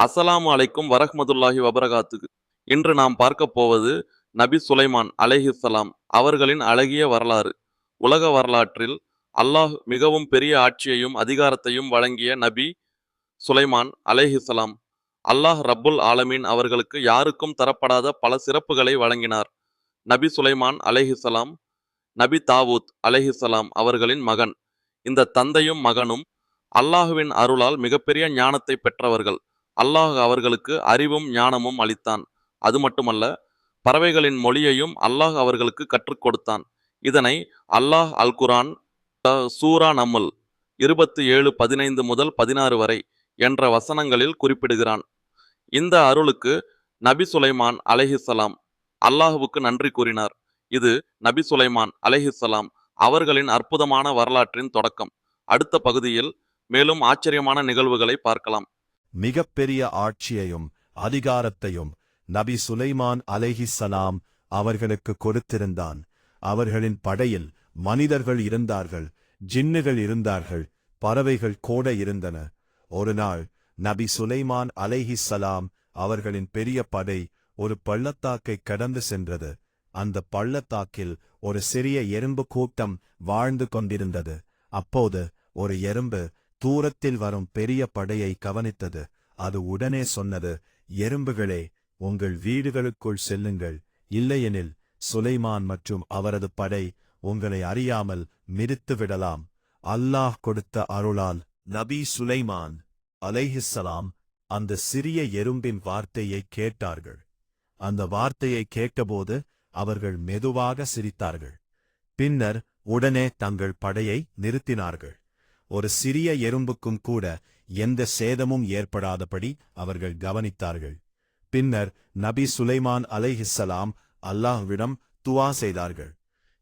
அஸ்ஸலாமு அலைக்கும் வரஹ்மத்துல்லாஹி வபரகாத்துஹு. இன்று நாம் பார்க்கப் போவது நபி சுலைமான் அலைஹிஸ்ஸலாம் அவர்களின் அழகிய வரலாறு. உலக வரலாற்றில் அல்லாஹ் மிகவும் பெரிய ஆட்சியையும் அதிகாரத்தையும் வழங்கிய நபி சுலைமான் அலைஹிஸ்ஸலாம். அல்லாஹ் ரப்புல் ஆலமீன் அவர்களுக்கு யாருக்கும் தரப்படாத பல சிறப்புகளை வழங்கினார். நபி சுலைமான் அலைஹிஸ்ஸலாம் நபி தாவூத் அலைஹிஸ்ஸலாம் அவர்களின் மகன். இந்த தந்தையும் மகனும் அல்லாஹுவின் அருளால் மிகப்பெரிய ஞானத்தை பெற்றவர்கள். அல்லாஹ் அவர்களுக்கு அறிவும் ஞானமும் அளித்தான். அது மட்டுமல்ல, பறவைகளின் மொழியையும் அல்லாஹ் அவர்களுக்கு கற்றுக் கொடுத்தான். இதனை அல்லாஹ் அல் குர்ஆன் சூரா நம்ல் 27:15 முதல் 16 வரை என்ற வசனங்களில் குறிப்பிடுகிறான். இந்த அருளுக்கு நபி சுலைமான் அலைஹிஸ்ஸலாம் அல்லாஹுவுக்கு நன்றி கூறினார். இது நபி சுலைமான் அலைஹிஸ்ஸலாம் அவர்களின் அற்புதமான வரலாற்றின் தொடக்கம். அடுத்த பகுதியில் மேலும் ஆச்சரியமான நிகழ்வுகளை பார்க்கலாம். மிகப்பெரிய ஆட்சியையும் அதிகாரத்தையும் நபி சுலைமான் அலைஹிஸ்ஸலாம் அவர்களுக்கு கொடுத்திருந்தான். அவர்களின் படையில் மனிதர்கள் இருந்தார்கள், ஜின்னுகள் இருந்தார்கள், பறவைகள் கூட இருந்தன. ஒரு நாள் நபி சுலைமான் அலைஹிஸ்ஸலாம் அவர்களின் பெரிய படை ஒரு பள்ளத்தாக்கை கடந்து சென்றது. அந்த பள்ளத்தாக்கில் ஒரு சிறிய எறும்பு கூட்டம் வாழ்ந்து கொண்டிருந்தது. அப்போது ஒரு எறும்பு தூரத்தில் வரும் பெரிய படையை கவனித்தது. அது உடனே சொன்னது, எறும்புகளே, உங்கள் வீடுகளுக்குள் செல்லுங்கள், இல்லையெனில் சுலைமான் மற்றும் அவரது படை உங்களை அறியாமல் மிதித்து விடலாம். அல்லாஹ் கொடுத்த அருளால் நபி சுலைமான் அலைஹிஸ்ஸலாம் அந்த சிறிய எறும்பின் வார்த்தையை கேட்டார்கள். அந்த வார்த்தையை கேட்டபோது அவர்கள் மெதுவாக சிரித்தார்கள். பின்னர் உடனே தங்கள் படையை நிறுத்தினார்கள். ஒரு சிறிய எறும்புக்கும் கூட எந்த சேதமும் ஏற்படாதபடி அவர்கள் கவனித்தார்கள். பின்னர் நபி சுலைமான் அலைஹிஸ்ஸலாம் அல்லாஹ்விடம் துஆ செய்தார்கள்.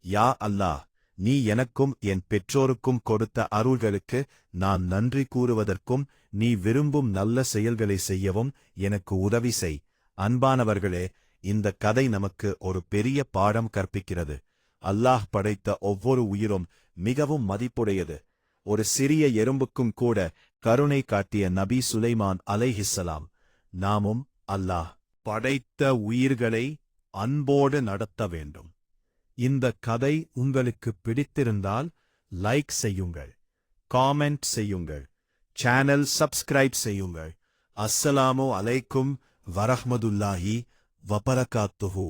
யா அல்லாஹ், நீ எனக்கும் என் பெற்றோருக்கும் கொடுத்த அருள்களுக்கு நான் நன்றி கூறுவதற்கும் நீ விரும்பும் நல்ல செயல்களை செய்யவும் எனக்கு உதவி செய். அன்பானவர்களே, இந்த கதை நமக்கு ஒரு பெரிய பாடம் கற்பிக்கிறது. அல்லாஹ் படைத்த ஒவ்வொரு உயிரும் மிகவும் மதிப்புடையது. ஒரு சிறிய எறும்புக்கும் கூட கருணை காட்டிய நபி சுலைமான் அலைஹிஸ்ஸலாம் நாமும் அல்லாஹ் படைத்த உயிர்களை அன்போடு நடத்த வேண்டும். இந்த கதை உங்களுக்கு பிடித்திருந்தால் லைக் செய்யுங்கள், காமெண்ட் செய்யுங்கள், சேனல் சப்ஸ்கிரைப் செய்யுங்கள். அஸ்ஸலாமு அலைக்கும் வரஹ்மத்துல்லாஹி வபரகாத்துஹு.